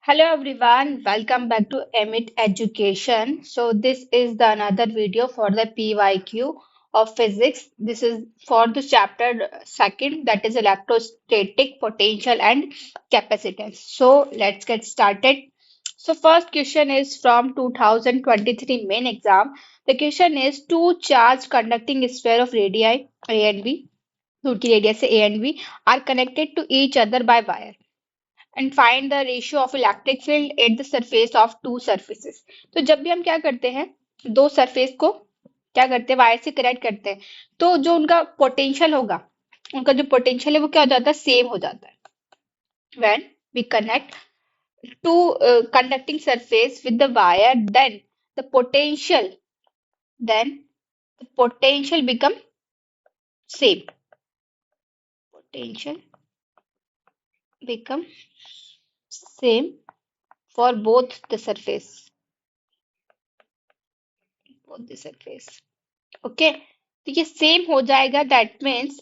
Hello everyone, welcome back to Amit Education. So this is the another video for the PYQ of physics. This is for the chapter second, that is electrostatic potential and capacitance. So let's get started. So first question is from 2023 main exam. The question is two charged conducting sphere of radii A and B, two की radius A and B are connected to each other by wire and find the ratio of electric field at the surface of two surfaces. तो जब भी हम क्या करते हैं, दो surface को क्या करते हैं, वायर से कनेक्ट करते हैं, तो जो उनका पोटेंशियल होगा, उनका जो पोटेंशियल है वो क्या हो जाता है, सेम हो जाता है. When we connect two conducting surface with the wire, the potential then the potential become same. Potential become same for both the surface. Both the surface. Okay, तो ये सेम हो जाएगा. That means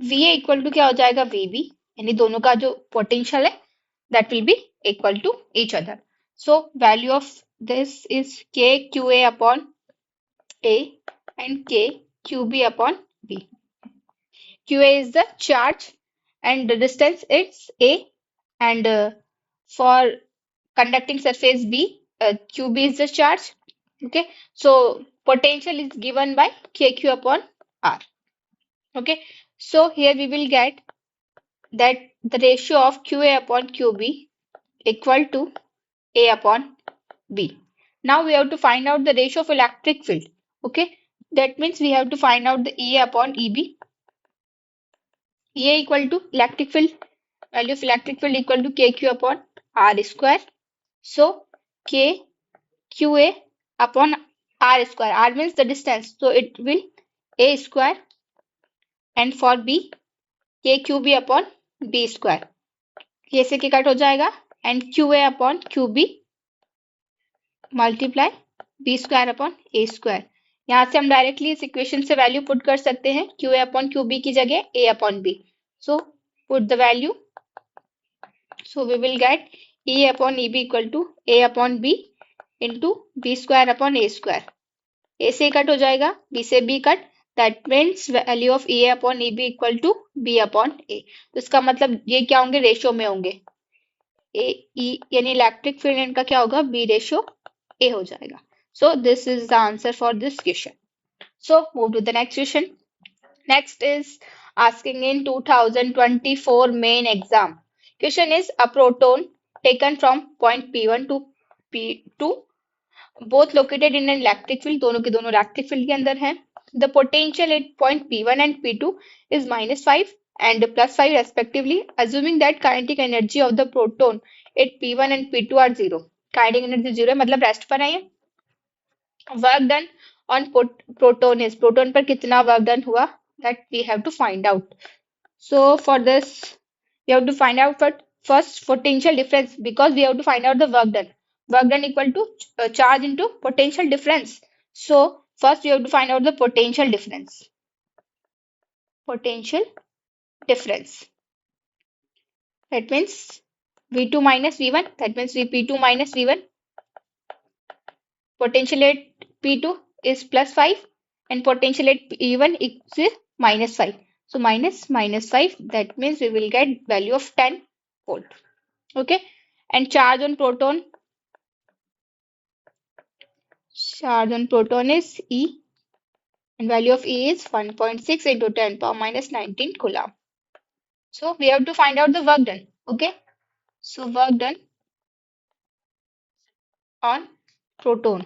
we a equal to क्या हो जाएगा, we B, यानी दोनों का जो पोटेंशियल है that will be equal to each other. So value of this is K Q A upon A and K Q B upon B. Q A is the charge and the distance is a, and for conducting surface B, QB is the charge. Okay, so potential is given by KQ upon R. Okay, so here we will get that the ratio of QA upon QB equal to A upon B. Now we have to find out the ratio of electric field. Okay, that means we have to find out the EA upon EB. EA equal to electric field, value of electric field equal to KQ upon R square. So KQA upon R square. R means the distance, so it will A square, and for B KQB upon B square. ये से cut हो जाएगा, and QA upon QB multiply B square upon A square. यहाँ से हम directly इस equation से value put कर सकते हैं, QA upon QB की जगह A upon B. So put the value. So we will get E upon EB equal to A upon B into B square upon A square. A से cut हो जाएगा, B से B cut. That means value of EA upon EB equal to B upon A. तो इसका मतलब ये क्या होंगे, रेशियो में होंगे. A E यानी इलेक्ट्रिक फील्ड इनका क्या होगा, B रेशियो A हो जाएगा. So this is the answer for this question. So move to the next question. Next is asking in 2024 main exam. Question is a proton taken from point P1 to P2, both located in an electric field, दोनों के दोनों electric field के अंदर हैं. The potential at point P1 and P2 is -5 and +5 respectively, assuming that kinetic energy of the proton at P1 and P2 are 0. Kinetic energy 0 है, मतलब rest पर है ये. Work done on proton is, proton पर कितना work done हुआ, that we have to find out. So for this we have to find out first potential difference, because we have to find out the work done. Work done equal to charge into potential difference. So first we have to find out the potential difference. Potential difference. That means V2 minus V1. That means P2 minus V1. Potential at P2 is +5 and potential at P1 is -5. So -5. That means we will get value of 10 volt. Okay, and charge on proton is E, and value of E is 1.6 into 10 power minus 19 coulomb. So we have to find out the work done. Okay, so work done on proton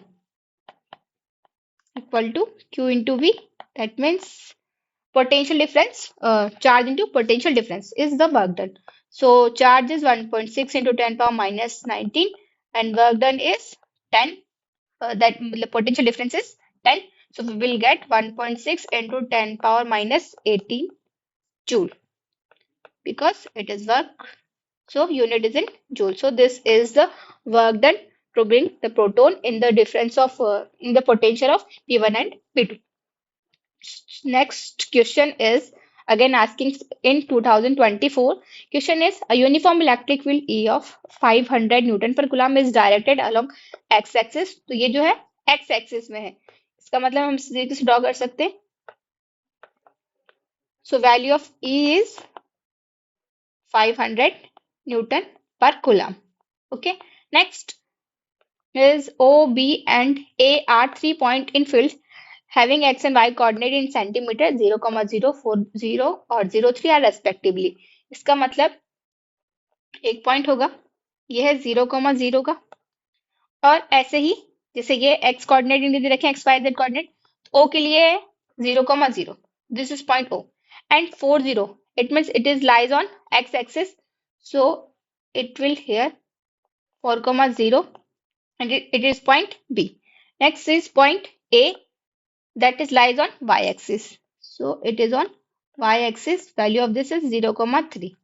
equal to Q into V. That means potential difference, charge into potential difference is the work done. So charge is 1.6 into 10 power minus 19 and work done is 10. That the potential difference is 10. So we will get 1.6 into 10 power minus 18 joule, because it is work. So unit is in joule. So this is the work done to bring the proton in the difference of in the potential of P1 and P2. Next question is again asking in 2024. Question is a uniform electric field E of 500 Newton per coulomb is directed along x axis. तो ये जो है x axis में है, इसका मतलब हम सीधे से ड्रॉ कर सकते हैं. So value of E is 500 Newton per coulomb. Okay. Next is O, B and A are 3 points in field having x and y coordinate in centimeter 0, 40 और 03 are respectively. इसका मतलब एक पॉइंट होगा, ये है 0, 0 का, और ऐसे ही जैसे ये x कोऑर्डिनेट इनके रखें x y z coordinate, O के लिए 0, 0, this is point O, and 40 it means it is lies on x axis, so it will here 4, 0 and it is point B. Next is point A, that is lies on y-axis. So it is on y-axis. Value of this is 0, 3.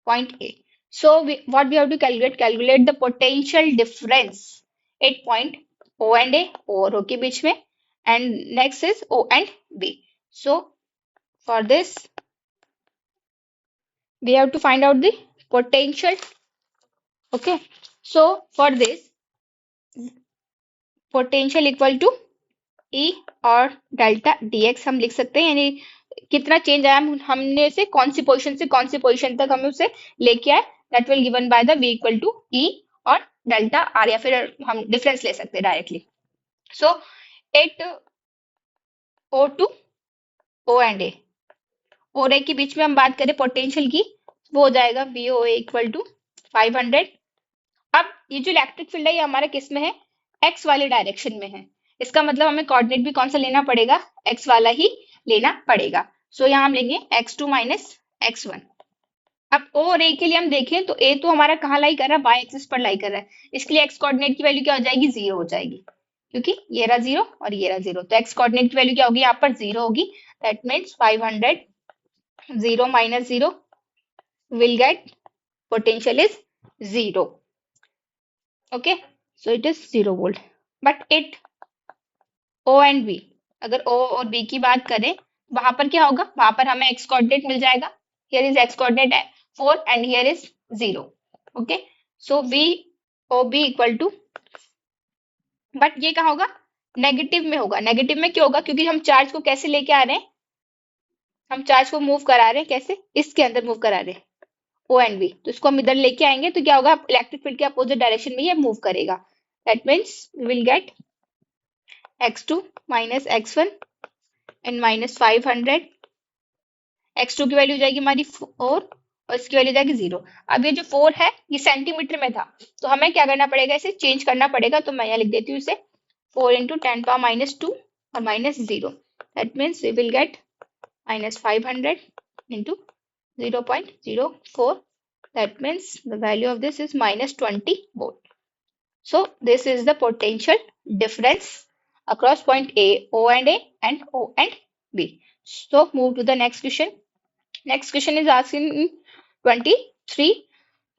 Point A. So what we have to calculate? Calculate the potential difference at point O and A, O और O के बीच में, and next is O and B. So for this we have to find out the potential. Okay. So for this potential equal to E और delta dx हम लिख सकते हैं, यानी कितना चेंज आया हमने उसे कौन सी पोजीशन तक हमें उसे लेके आए, that will given by the v equal to E और डेल्टा r, या फिर हम डिफरेंस ले सकते हैं directly. So at O to O and A और A के बीच में हम बात करें पोटेंशियल की, वो हो जाएगा VOA इक्वल टू 500. अब ये जो इलेक्ट्रिक फील्ड है ये हमारा किस में है, x वाले डायरेक्शन में है. इसका मतलब हमें कोऑर्डिनेट भी कौन सा लेना पड़ेगा, x वाला ही लेना पड़ेगा. सो यहाँ हम लेंगे x2 माइनस x1. अब O और A के लिए हम देखें तो A तो हमारा कहाँ लाई कर रहा है, y एक्सिस पर लाई कर रहा है, इसके लिए x कोऑर्डिनेट की वैल्यू क्या हो जाएगी, 0 हो जाएगी, क्योंकि ये रहा 0 और ये रहा 0, तो x कोऑर्डिनेट की वैल्यू क्या होगी, यहाँ पर 0 होगी. That means 500 0 minus 0 will get potential is 0. Okay, so it is 0 volt. But it O and B, अगर O और B की बात करें वहां पर क्या होगा, वहां पर हमें x कोऑर्डिनेट मिल जाएगा. Here is x कोऑर्डिनेट है 4 and here is 0. Okay, so VOB equal to, but ये कहाँ होगा, नेगेटिव में होगा. नेगेटिव में क्यों होगा, क्योंकि हम चार्ज को कैसे लेके आ रहे हैं, हम चार्ज को मूव करा रहे हैं, कैसे, इसके अंदर मूव करा रहे हैं O एंड B, तो इसको हम इधर लेके आएंगे तो क्या होगा, इलेक्ट्रिक फील्ड के अपोजिट डायरेक्शन में ये मूव करेगा. That means we will get x2 minus x1 and minus 500. x2 की वैल्यू हो जाएगी हमारी 4 और इसकी वैल्यू जाएगी 0. अब ये जो 4 है ये सेंटीमीटर में था, तो हमें क्या करना पड़ेगा, इसे चेंज करना पड़ेगा. तो मैं यहाँ लिख देती हूँ इसे 4 इंटू 10 पावर माइनस 2 और minus 0. That means we will get minus 500 into 0.04. That means the value of this is minus 20 volt. So this is the potential difference across point A, O and A, and O and B. So move to the next question. Next question is asking 23.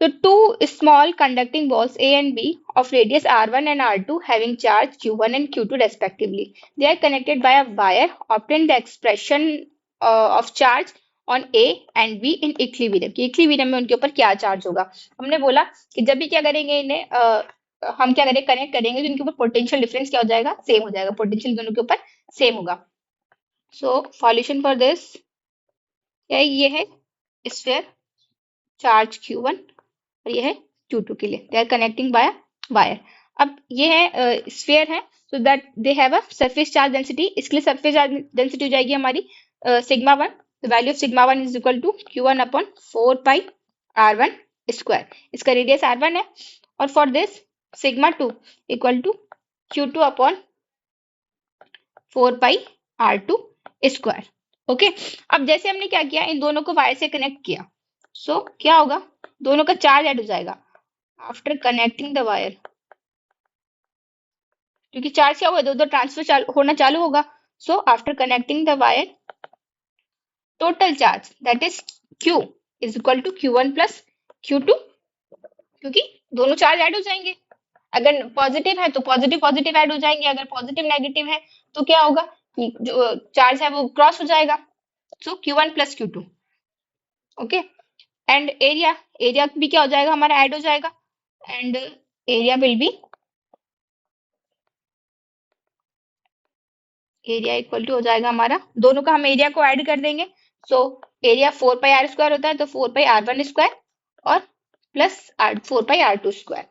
So two small conducting balls A and B of radius R1 and R2 having charge Q1 and Q2 respectively. They are connected by a wire. Obtain the expression of charge on A and B in equilibrium, कि equilibrium में उनके ऊपर क्या charge होगा. हमने बोला कि जब भी क्या करेंगे इन्हें हम क्या करेंगे, कनेक्ट करेंगे तो इनके ऊपर पोटेंशियल डिफरेंस क्या हो जाएगा, सेम हो जाएगा, पोटेंशियल दोनों के ऊपर सेम होगा. सो सॉल्यूशन फॉर दिस, ये है स्फीयर चार्ज Q1 और ये है Q2 के लिए, they are connecting by wire. अब ये है स्फीयर है, so that they have a surface charge density, इसके लिए सरफेस चार्ज डेंसिटी हो जाएगी हमारी sigma 1. The value of sigma 1 is equal to Q1 upon 4 pi R1 square. इसका रेडियस R1 है, और for this sigma 2 equal to Q2 upon 4 pi R2 square. Okay, अब जैसे हमने क्या किया, इन दोनों को वायर से कनेक्ट किया, सो क्या होगा, दोनों का चार्ज ऐड हो जाएगा आफ्टर कनेक्टिंग द वायर, क्योंकि चार्ज क्या होगा, दो ट्रांसफर होना चालू होगा. So after connecting the wire total charge that is Q is equal to Q1 plus Q2, क्योंकि दोनों चार्ज ऐड हो जाएंगे. अगर पॉजिटिव है तो पॉजिटिव पॉजिटिव ऐड हो जाएंगे, अगर पॉजिटिव नेगेटिव है तो क्या होगा कि जो चार्ज है वो क्रॉस हो जाएगा. So Q1 plus Q2. Okay. And area, area भी क्या हो जाएगा हमारा, ऐड हो जाएगा, and area will be, area equal to हो जाएगा हमारा, दोनों का हम एरिया को ऐड कर देंगे। सो एरिया 4 पाई r² होता है, तो 4 पाई r1² और प्लस आर 4 पाई r2²।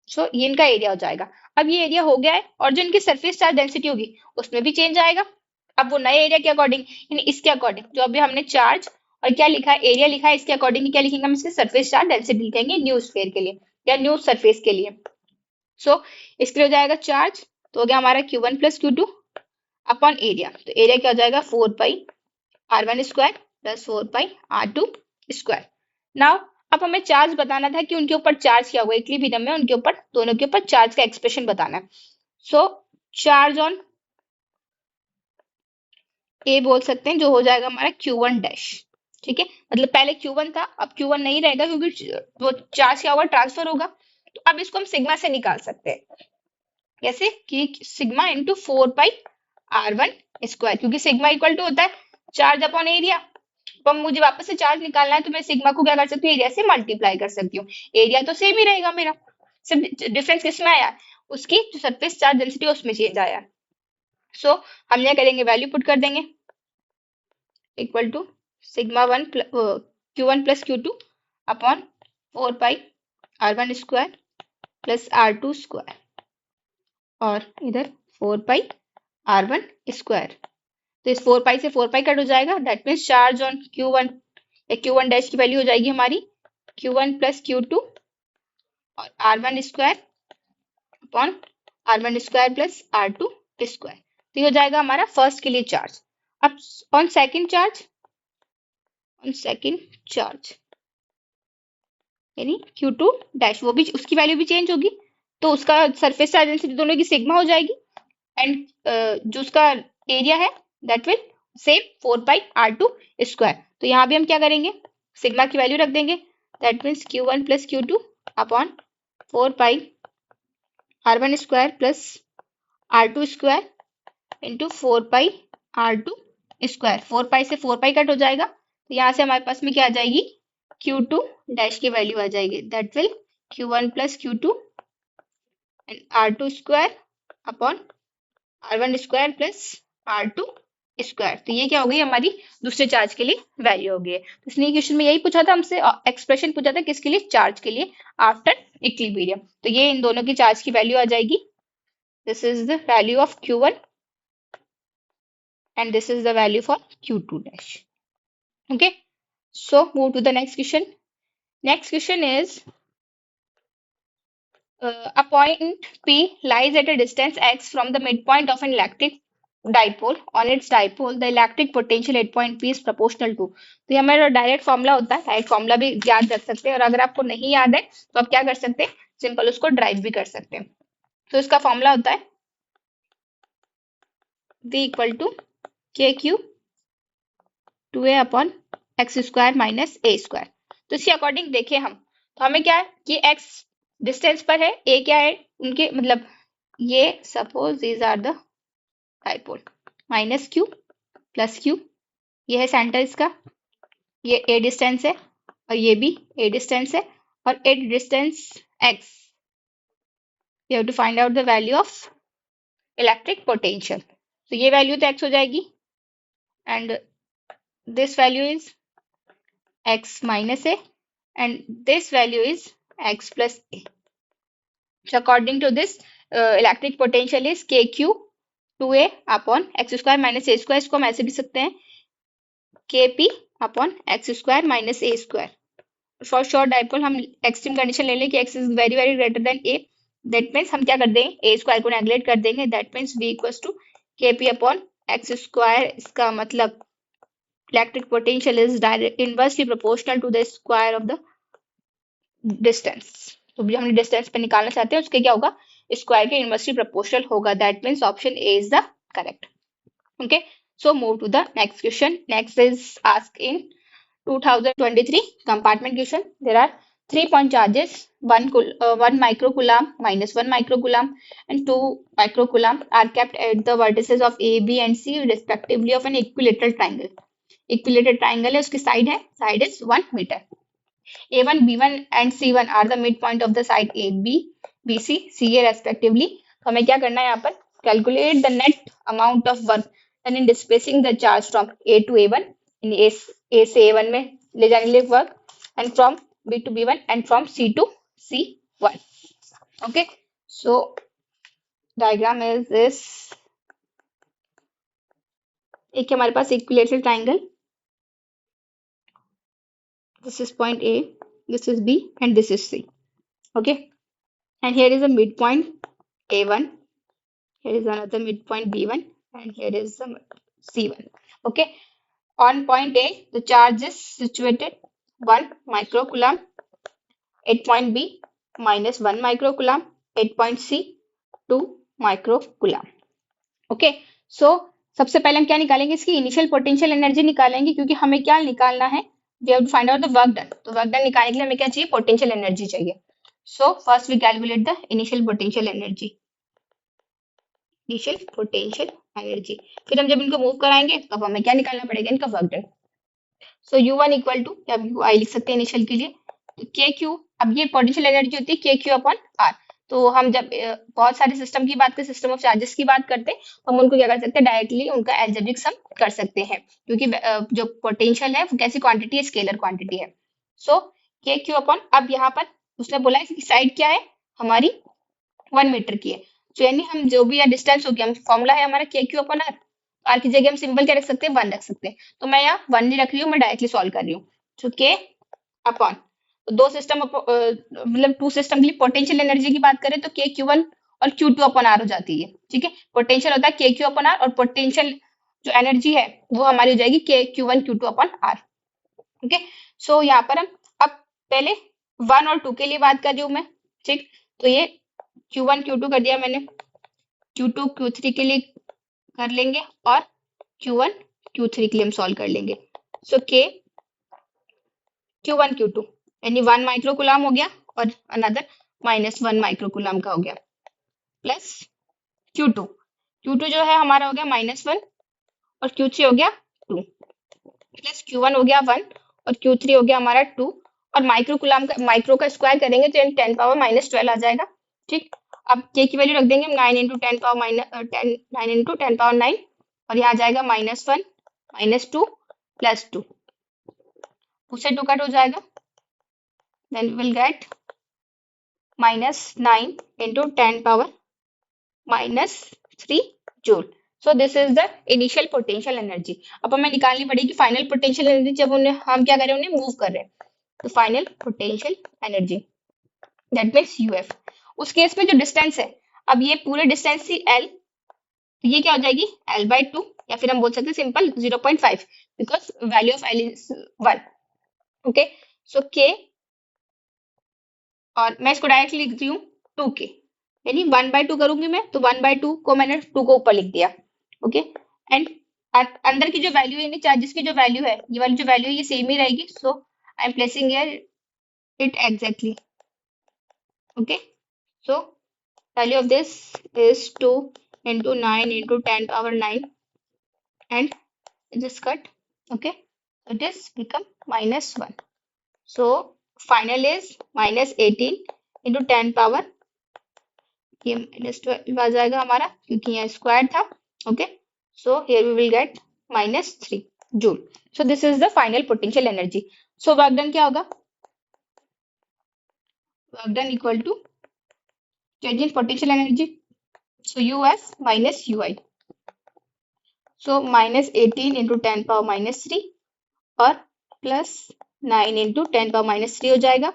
सो ये इनका एरिया हो जाएगा। अब ये एरिया हो गया है, और जो इनकी सरफेस चार्ज डेंसिटी होगी उसमें भी चेंज आएगा। अब वो नए एरिया के अकॉर्डिंग, यानी इसके अकॉर्डिंग, जो अभी हमने चार्ज और क्या लिखा है, एरिया लिखा है, इसके अकॉर्डिंग क्या लिखेंगे हम, इसके सरफेस चार्ज डेंसिटी लिखेंगे न्यू स्फीयर के लिए या न्यू सरफेस के लिए। सो इसके लिए हो जाएगा चार्ज, तो हो गया हमारा Q1 plus Q2 upon area. तो एरिया क्या हो जाएगा 4 पाई r1² प्लस 4 पाई r2²। नाउ अब हमें चार्ज बताना था कि उनके ऊपर चार्ज क्या हुआ, इक्विलिब्रियम में उनके ऊपर, दोनों के ऊपर चार्ज का एक्सप्रेशन बताना है। सो चार्ज ऑन ए बोल सकते हैं, जो हो जाएगा हमारा Q1 डैश। ठीक है, मतलब पहले Q1 था, अब Q1 नहीं रहेगा क्योंकि वो चार्ज क्या होगा, ट्रांसफर होगा। तो अब इसको हम सिग्मा से निकाल सकते हैं, कैसे कि सिग्मा इंटू 4 पाई r1², क्योंकि सिग्मा इक्वल टू होता है चार्ज अपॉन एरिया। तो मुझे वापस से चार्ज निकालना है, तो मैं सिग्मा को क्या कर सकती हूँ, एरिया से मल्टीप्लाई कर सकती हूँ। एरिया तो सेम ही रहेगा मेरा, सिर्फ डिफरेंस किसमें आया, उसकी जो सरफेस चार्ज डेंसिटी उसमें चेंज आया। सो हम क्या करेंगे, वैल्यू पुट कर देंगे, equal to sigma 1 Q1 plus Q2 upon 4 pi r1² plus r2², और इधर 4 पाई r1²। तो इस 4 पाई से 4 पाई कट हो जाएगा, that means charge on Q1 या Q1 डैश की वैल्यू हो जाएगी हमारी Q1 प्लस Q2 और r1² upon r1² plus r2²। तो ये हो जाएगा हमारा फर्स्ट के लिए चार्ज। अब on second charge, on second charge यानी Q2 डैश, वो भी उसकी वैल्यू भी चेंज होगी, तो उसका सरफेस चार्ज डेंसिटी दोनों की सिग्मा हो जाएगी, एंड जो उसका एरिया है that will same 4 pi r2²। तो यहाँ भी हम क्या करेंगे, सिग्मा की वैल्यू रख देंगे, that means Q1 plus Q2 upon 4 pi r1² plus r2² into 4 pi r2²। 4 पाई से 4 पाई कट हो जाएगा, तो यहाँ से हमारे पास में क्या आ जाएगी, Q2 डैश की वैल्यू आ जाएगी, that will Q1 plus Q2 and r2² upon r1² plus r2²। तो ये क्या हो गई हमारी दूसरे चार्ज के लिए वैल्यू हो गई है। तो इसने क्वेश्चन में यही पूछा था हमसे, एक्सप्रेशन पूछा था किसके लिए, चार्ज के लिए आफ्टर इक्विलिब्रियम। तो ये इन दोनों की चार्ज की वैल्यू आ जाएगी, this is the value of Q1 and this is the value for Q2 dash. Okay, so move to the next question. Next question is a point P lies at a distance x from the midpoint of an electric dipole. On its dipole, the electric potential at point P is proportional to. तो ये हमारा direct formula होता है, direct formula भी याद रख सकते हैं, और अगर आपको नहीं याद है तो आप क्या कर सकते हैं, सिंपल उसको ड्राइव भी कर सकते हैं। तो इसका फॉर्मूला होता है V equal to KQ 2a upon x² minus a²। तो इसके अकॉर्डिंग देखें हम, तो हमें क्या है कि x डिस्टेंस पर है, a क्या है उनके, मतलब ये suppose these are the dipole, minus q plus q, ये है सेंटर इसका, ये a डिस्टेंस है और ये भी a डिस्टेंस है, और a distance x, you have to find out the value of electric potential. तो ये वैल्यू तो x हो जाएगी, and this value is x minus a and this value is x plus a. So according to this, electric potential is kq 2a upon x² minus a²। इसको हम ऐसे लिख सकते हैं kp upon x² minus a²। For short dipole हम extreme condition ले लें कि x is very very greater than a, that means हम क्या कर देंगे, a² को नेगलेक्ट कर देंगे, that means v equals to kp upon x²। इसका मतलब electric potential is inversely proportional to the square of the distance। तो जो हमने डिस्टेंस पे निकालना चाहते हैं उसके क्या होगा, स्क्वायर के इनवर्सली प्रोपोर्शनल होगा, that means option A is the correct. Okay, so move to the next question. Next is asked in 2023 compartment question. There are 3 point charges, 1 microcoulomb, -1 microcoulomb and 2 microcoulomb are kept at the vertices of A, B and C respectively of an equilateral triangle. Equilateral triangle है, उसकी side is 1 metre. A1, B1 and C1 are the midpoint of the side AB, BC, CA respectively. तो हमें क्या करना है यहाँ पर, calculate the net amount of work done in displacing the charge from A to A1, in A से A1 में ले जाने के लिए work, and from B to B1 and from C to C1. Okay, so diagram is this. एक हमारे पास equilateral triangle, this is point A, this is B and this is C. Okay, and here is a midpoint A1, here is another midpoint B1 and here is the C1. Okay, on point A the charge is situated 1 microcoulomb, at point B minus 1 microcoulomb, at point C 2 microcoulomb. Okay, so सबसे पहले हम क्या निकालेंगे, इसकी initial potential energy निकालेंगे, क्योंकि हमें क्या निकालना है, we have to find out the work done. तो वर्क डन निकालने के लिए हमें क्या चाहिए, पोटेंशियल एनर्जी चाहिए। So first we calculate the initial potential energy, initial potential energy. फिर हम जब इनको मूव कराएंगे तब हमें क्या निकालना पड़ेगा, इनका work done. So U1 equal to, क्या आई लिख सकते हैं इनिशियल के लिए, तो के क्यू, अब ये पोटेंशियल एनर्जी होती है के क्यू अपॉन आर। तो हम जब बहुत सारे सिस्टम की बात करें, सिस्टम ऑफ चार्जेस की बात करते हैं, हम उनको क्या कर सकते हैं, डायरेक्टली उनका एल्जेब्रिक सम कर सकते हैं, क्योंकि जो पोटेंशियल है वो कैसी क्वांटिटी है, स्केलर क्वांटिटी है। सो के क्यू अपॉन, अब यहाँ पर उसने बोला है कि साइड क्या है हमारी 1 मीटर की है, तो यानी हम जो भी डिस्टेंस हो गया, फॉर्मूला है हमारा के क्यू अपॉन आर, आर की जगह हम सिंपल क्या रख सकते हैं, 1 रख सकते हैं। तो मैं यहाँ 1 नहीं रख रही हूँ, मैं डायरेक्टली सॉल्व कर रही हूँ। तो के अपॉन, दो सिस्टम मतलब टू सिस्टम के लिए पोटेंशियल एनर्जी की बात करें तो के क्यू वन और क्यू टू अपॉन आर हो जाती है। ठीक है, पोटेंशियल होता है के क्यू अपॉन आर, और पोटेंशियल जो एनर्जी है वो हमारी हो जाएगी K Q one Q two upon R. Okay, so यहाँ पर हम अब पहले 1 और 2 के लिए बात कर रही हूँ मैं। ठीक, तो ये Q1 Q2 कर दिया मैंने, Q2 Q3 के लिए कर लेंगे और Q1 Q3 के लिए हम सॉल्व कर लेंगे। सो के Q1 Q2 यानी 1 माइक्रोकुलाम हो गया और अनदर -1 माइक्रोकुलाम का हो गया, प्लस Q2 जो है हमारा हो गया -1 और Q3 हो गया 2, प्लस Q1 हो गया 1 और Q3 हो गया हमारा 2, और माइक्रोकुलाम का माइक्रो का स्क्वायर करेंगे तो 10 पावर -12 आ जाएगा। ठीक, अब के की वैल्यू रख देंगे 9 इंटू 10 पावर 9 और यहाँ आ जाएगा -1 -2 प्लस 2, उससे 2 कट हो जाएगा, then we will get -9 into 10 power -3 joule. So this is the initial potential energy. अब हमें निकालनी पड़ेगी फाइनल पोटेंशियल एनर्जी, जब हम क्या कर रहे हैं, उन्हें मूव कर रहे हैं। तो final potential energy that means UF. उस केस में जो डिस्टेंस है, अब ये पूरे डिस्टेंस थी L, तो ये क्या हो जाएगी L/2, या फिर हम बोल सकते हैं simple 0.5, because value of L is 1। Okay, so K, और मैं इसको डायरेक्टली लिख रही हूँ 2k, यानी 1/2 करूंगी मैं, तो 1/2 को मैंने 2 को ऊपर लिख दिया। ओके, एंड अंदर की जो वैल्यू है, चार्जेस की जो वैल्यू है, ये वाली जो वैल्यू है ये सेम ही रहेगी। So I am placing here it exactly. Okay, so value of this is 2 into 9 into 10 power 9 and it is cut. Okay, so it is become -1. So final is -18 into 10 power, ये -12 आ जाएगा हमारा, क्योंकि यहाँ square था। Okay, so here we will get -3 joule. So this is the final potential energy. So work done क्या होगा, work done equal to change in potential energy, so UF minus UI, so -18 into 10 power -3 और plus 9 into 10 power -3 हो जाएगा।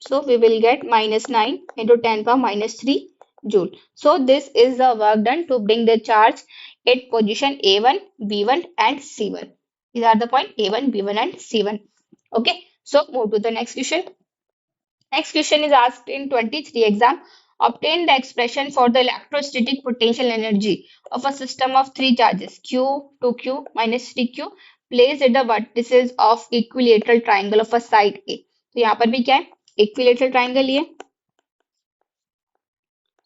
So we will get -9 into 10 power -3 joule. So this is the work done to bring the charge at position A1, B1 and C1. These are the point A1, B1 and C1. Okay, so move to the next question. Next question is asked in 23 exam. Obtain the expression for the electrostatic potential energy of a system of 3 charges Q, 2Q, -3Q placed at the vertices of equilateral triangle of a side A. तो यहाँ पर भी क्या है, equilateral triangle ये.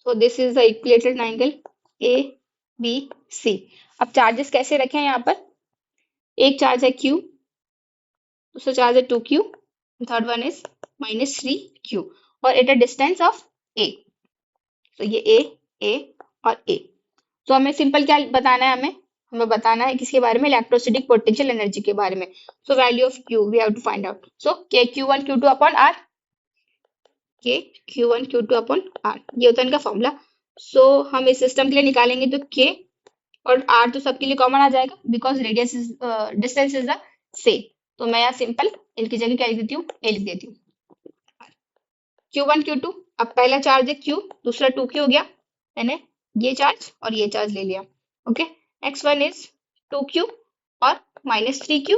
So this is the equilateral triangle A, B, C. अब charges कैसे रखे हैं यहाँ पर, एक चार्ज है Q, दूसरा चार्ज है 2q, third one is -3q और at a distance of a। तो ये a और a। तो हमें सिंपल क्या बताना है, हमें बताना है किसके बारे में, इलेक्ट्रोस्टैटिक पोटेंशियल एनर्जी के बारे में। So value of q we have to find out. So k q1 q2 upon r, k q1 q2 upon r, ये होता है इनका फॉर्मूला। सो हम इस सिस्टम के लिए निकालेंगे तो k और r तो सबके लिए कॉमन आ जाएगा because radius is distance is the same. तो मैं यहाँ सिंपल इनकी जगह क्या लिख देती हूँ, a लिख देती हूँ। q1 q2, अब पहला चार्ज है q, दूसरा 2q हो गया, मैंने ये चार्ज और ये चार्ज ले लिया। Okay, next one is 2q और -3q,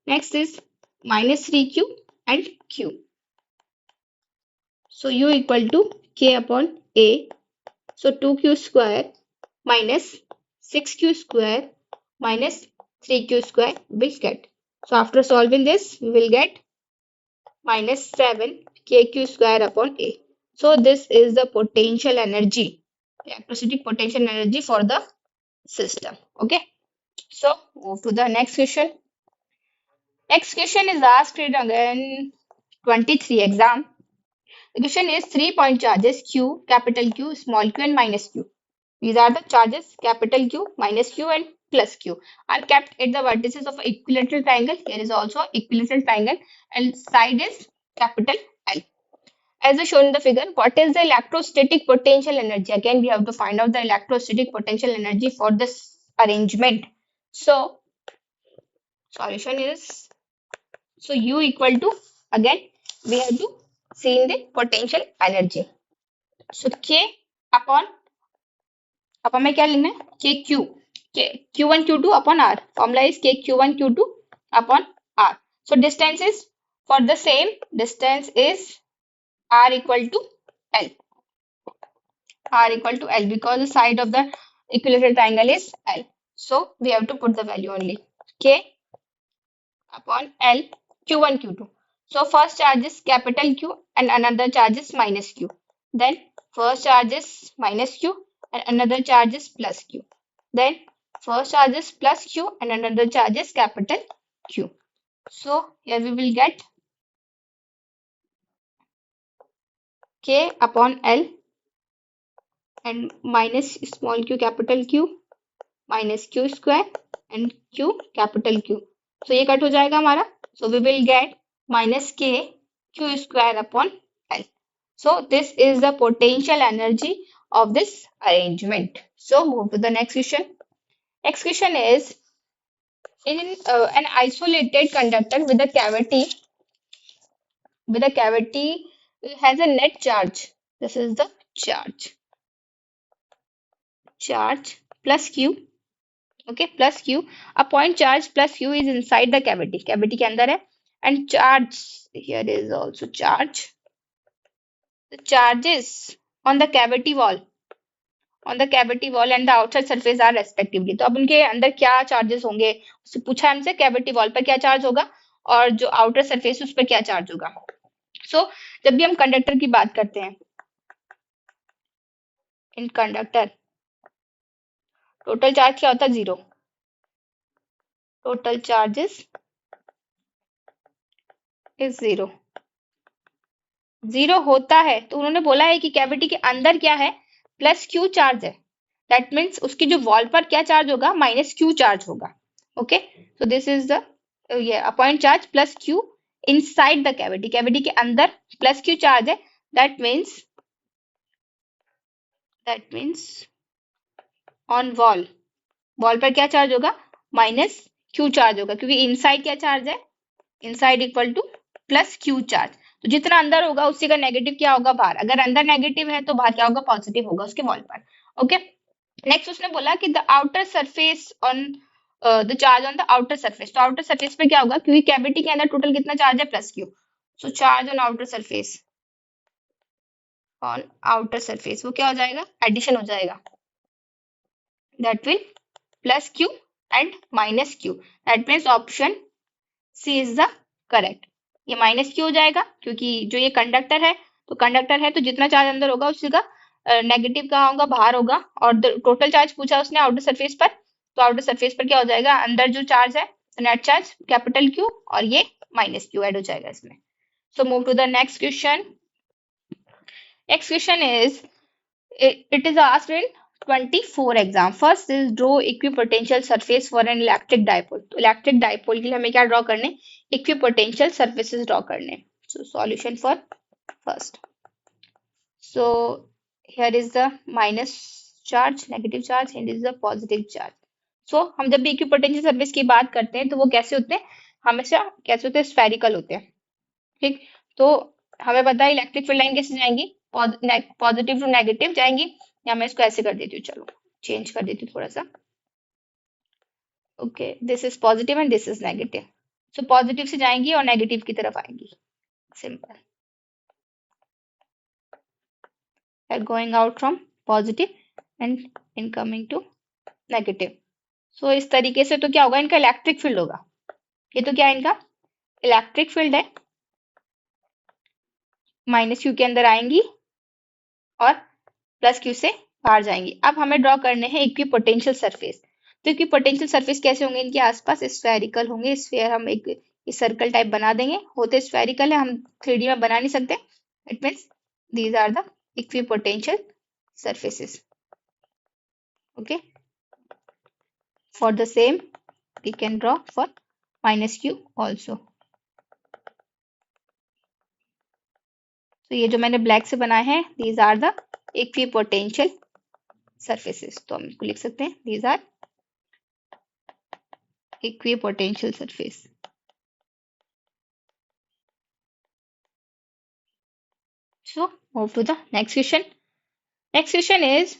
next is -3q and q। So u equal to k upon a, so 2q square minus 6q square minus 3q square will get. So after solving this, we will get minus 7kq square upon A. So this is the potential energy, electricity potential energy for the system. Okay. So move to the next question. Next question is asked in again 23 exam. The question is 3-point charges Q, capital Q, small q and minus q. These are the charges capital Q, minus q and plus q are kept at the vertices of equilateral triangle. Here is also equilateral triangle and side is capital L. As shown in the figure, what is the electrostatic potential energy? Again, we have to find out the electrostatic potential energy for this arrangement. So, solution is, so U equal to, again, we have to see in the potential energy. So, K upon, अब हमें क्या लिखना है, K Q, Q1 Q2 upon R. Formula is K Q1 Q2 upon R. So, distance is, for the same distance is R equal to L. R equal to L because the side of the equilateral triangle is L. So, we have to put the value only. K upon L, Q1 Q2. So, first charge is capital Q and another charge is minus Q. Then, first charge is minus Q and another charge is plus Q. Then, first charge is plus Q and another charge is capital Q. So, here we will get K upon L and minus small q capital Q minus q square and q capital Q. So ये cut हो जाएगा हमारा. So we will get minus k q square upon L. So this is the potential energy of this arrangement. So move to the next question. Next question is, in an isolated conductor with a cavity has a net charge. This is the charge plus q. Okay, plus q. A point charge plus q is inside the cavity. Cavity के अंदर है. And charge, here is also charge. The charges on the cavity wall and the outside surface are respectively. तो अब उनके अंदर क्या charges होंगे, उससे पूछा हमसे कैविटी वॉल पर क्या चार्ज होगा और जो आउटर सरफेस उस पर क्या चार्ज होगा. सो जब भी हम कंडक्टर की बात करते हैं, इन कंडक्टर टोटल चार्ज क्या होता है, 0. टोटल चार्जेस इज 0 होता है. तो उन्होंने बोला है कि कैविटी के अंदर क्या है, प्लस क्यू चार्ज है. दैट मीन्स उसकी जो वॉल पर क्या चार्ज होगा, माइनस क्यू चार्ज होगा. Okay, so this is the point charge plus Q inside the cavity. Cavity के अंदर प्लस क्यू चार्ज है. दैट मीन्स ऑन वॉल पर क्या चार्ज होगा, माइनस क्यू चार्ज होगा, क्योंकि इनसाइड क्या चार्ज है, inside equal two plus Q charge. तो जितना अंदर होगा उसी का नेगेटिव क्या होगा, बाहर. अगर अंदर नेगेटिव है तो बाहर क्या होगा, पॉजिटिव होगा उसके वॉल पर. ओके, नेक्स्ट उसने बोला कि the outer surface on the charge on the outer surface. तो आउटर सरफेस पे क्या होगा, क्योंकि कैविटी के अंदर टोटल कितना चार्ज है, plus q. So charge on outer surface वो क्या हो जाएगा, एडिशन हो जाएगा. That will plus q and minus q. That means option C is the correct. ये माइनस क्यू हो जाएगा क्योंकि जो ये कंडक्टर है तो जितना चार्ज अंदर होगा उसी का नेगेटिव कहाँ होगा, बाहर होगा. और टोटल चार्ज पूछा उसने आउटर सरफेस पर, तो आउटर सरफेस पर क्या हो जाएगा, अंदर जो चार्ज है नेट चार्ज कैपिटल Q और ये माइनस Q ऐड हो जाएगा इसमें. So move to the next question. Next question is, it is asked in 24 exam. First is draw equipotential surface for an electric dipole. तो electric dipole के लिए हमें क्या ड्रॉ करने, इक्विपोटेंशियल सर्फेसेस ड्रॉ करने. So solution for first. So here is the minus charge, negative charge, and this is the positive charge. So हम जब भी इक्विपोटेंशियल सर्फेस की बात करते हैं तो वो कैसे होते हैं, हमेशा कैसे होते हैं, स्फेरिकल होते हैं. ठीक, तो हमें पता है इलेक्ट्रिक फील्ड लाइन कैसे जाएंगी, पॉजिटिव टू नेगेटिव जाएंगी. या मैं इसको ऐसे कर देती हूँ, चलो चेंज कर देती हूँ थोड़ा सा. Okay, this is positive and this is negative. So positive से जाएंगी और नेगेटिव की तरफ आएंगी. Simple, are going out from positive and incoming to negative. सो इस तरीके से तो क्या होगा, इनका इलेक्ट्रिक फील्ड होगा. ये तो क्या है, इनका इलेक्ट्रिक फील्ड है. माइनस क्यू के अंदर आएंगी और प्लस क्यू से बाहर जाएंगी. अब हमें ड्रॉ करने हैं इक्विपोटेंशियल सरफेस. तो इक्विपोटेंशियल सरफेस कैसे होंगे, इनके आसपास स्फेरिकल होंगे. स्फेयर हम एक सर्कल टाइप बना देंगे. होते स्फेरिकल है, हम 3D में बना नहीं सकते. It means these are the equipotential surfaces. Okay, for the same we can draw for minus q also. तो ये जो मैंने ब्लैक से बनाए हैं, these are the equipotential surfaces. तो हम इसको लिख सकते हैं, these are equipotential surface. So move to the next question. Next question is,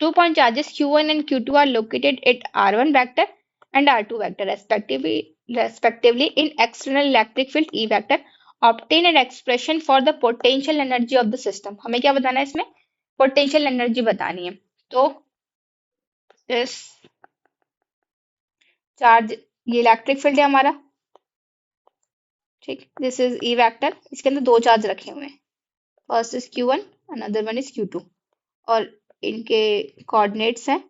2 point charges q1 and q2 are located at r1 vector and r2 vector respectively in external electric field E vector. Obtain an expression for the potential energy of the system. हमें क्या बताना है इसमें, potential energy बतानी है. तो इस charge, ये इलेक्ट्रिक फील्ड है हमारा. ठीक, दिस इज ई वेक्टर. इसके अंदर दो चार्ज रखे हुए हैं. First is q1, another one is q2. और इनके कोऑर्डिनेट्स हैं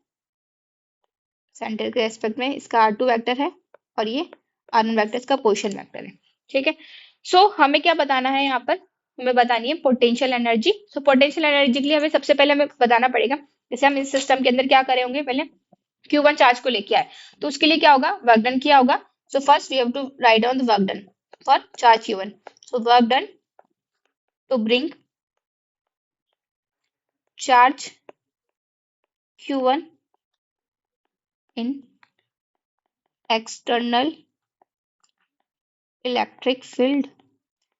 सेंटर के रेस्पेक्ट में. इसका r2 वेक्टर है और ये r1 वेक्टर इसका पोजीशन वेक्टर है. ठीक है. सो हमें क्या बताना है यहाँ पर, हमें बतानी है potential energy. So potential energy के लिए हमें सबसे पहले हमें बताना पड़ेगा, जैसे हम इस सिस्टम के अंदर क्या करे होंगे, पहले q1 चार्ज को लेके आए तो उसके लिए क्या होगा, वर्क डन किया होगा. So first we have to write down the work done for charge q1. So work done to bring charge q1 in external electric field.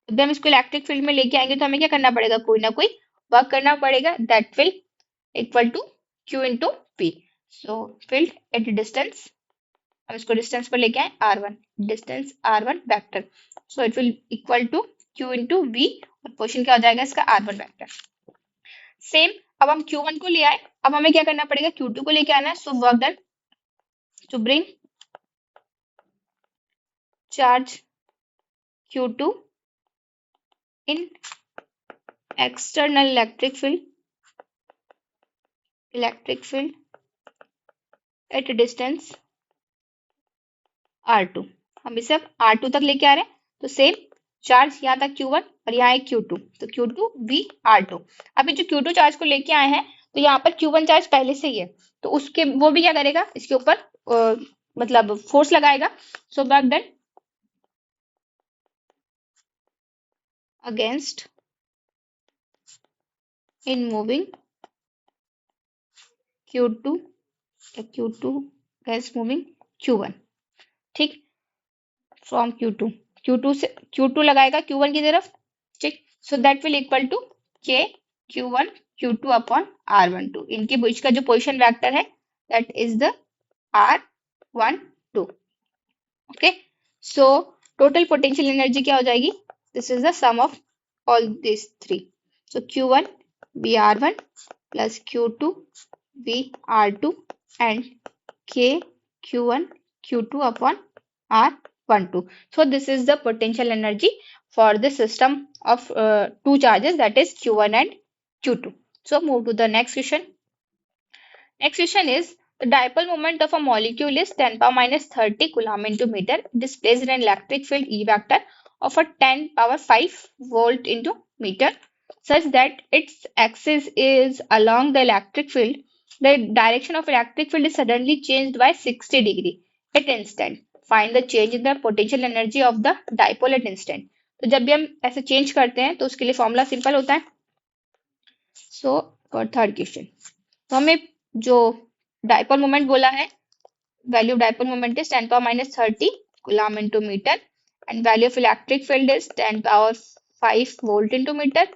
जब हम इसको इलेक्ट्रिक फील्ड में लेके आएंगे तो हमें क्या करना पड़ेगा, कोई ना कोई वर्क करना पड़ेगा. That will equal to q into p. So field at distance, हम इसको डिस्टेंस पर लेके आए r1, distance r1 vector. So it will equal to q into v और पोजीशन क्या हो जाएगा इसका r1 वेक्टर. सेम, अब हम q1 को ले आए, अब हमें क्या करना पड़ेगा, q2 को लेके आना है. सो work done to bring charge q2 in external electric field at a distance r2. हम इसे अब r2 तक लेके आ रहे हैं. तो सेम चार्ज यहाँ तक q1 और यहाँ है q2, तो q2 v r2. अभी जो q2 चार्ज को लेके आए हैं तो यहाँ पर q1 चार्ज पहले से ही है, तो उसके वो भी क्या करेगा, इसके ऊपर मतलब फोर्स लगाएगा. सो work done against in moving q2 against moving q1. ठीक, फ्रॉम q2 से q2 लगाएगा q1 की तरफ. ठीक, so that will equal to k q1 q2 upon r12. इनके बीच का जो पोजीशन वेक्टर है that is the r12. Okay, so total potential energy क्या हो जाएगी, this is the sum of all this three. So q1 br1 plus q2 br2 and k q1 q2 upon r12. So this is the potential energy for the system of two charges, that is q1 and q2. So move to the next question. Next question is, The dipole moment of a molecule is 10 power minus 30 coulomb into meter. It is placed in an electric field E vector of a 10 power 5 volt into meter such that its axis is along the electric field. The direction of electric field is suddenly changed by 60 degree at instant. Find the change in the potential energy of the dipole at instant. तो जब भी हम ऐसे change करते हैं तो उसके लिए फॉर्मूला सिंपल होता है. सो फॉर थर्ड क्वेश्चन तो हमें जो डाइपोल मोमेंट बोला है, value of dipole moment is 10 power minus 30 coulomb into metre and value of electric field is 10 power 5 volt into metre.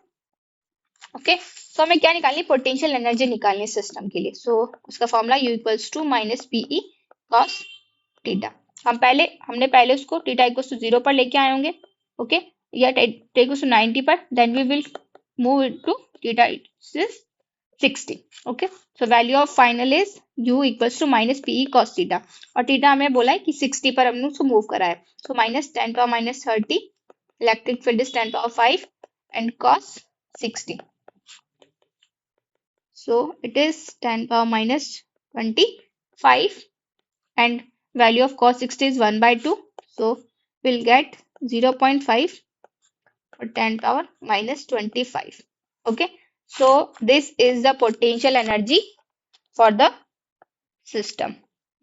Okay, तो हमें क्या निकालनी, पोटेंशियल एनर्जी निकालनी है सिस्टम के लिए. सो उसका formula U equals to minus p E cos theta. हमने पहले उसको थीटा इक्वल्स टू 0 पर लेके आए होंगे. ओके, या थीटा इक्वल्स टू 90 पर, then we will move it to theta is 60. Okay, so value of final is U equals to minus p E cos theta, और थीटा हमें बोला है कि 60 पर हमने उसको मूव करा है. So minus 10 power minus 30, electric field is 10 power 5 and cos 60. So it is 10 power minus 25 and value of cos 60 is 1 by 2. So we'll get 0.5 for 10 power minus 25. Okay. So this is the potential energy for the system.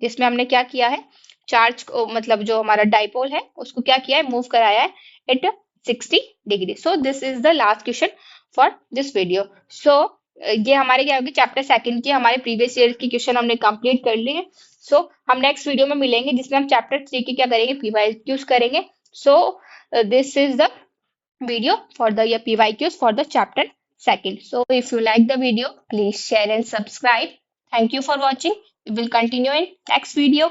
जिसमें हमने क्या किया है, charge को मतलब जो हमारा dipole है उसको क्या किया है, मूव कराया है at 60 degree. So this is the last question for this video. So ये हमारे क्या होगी, चैप्टर सेकंड की हमारे प्रीवियस ईयर की क्वेश्चन हमने कंप्लीट कर लिए हैं. सो हम नेक्स्ट वीडियो में मिलेंगे जिसमें हम चैप्टर 3 की क्या करेंगे, PYQs करेंगे. सो this is the video for the PYQs for the chapter second. So if you like the video, please share and subscribe. Thank you for watching. We will continue in next video.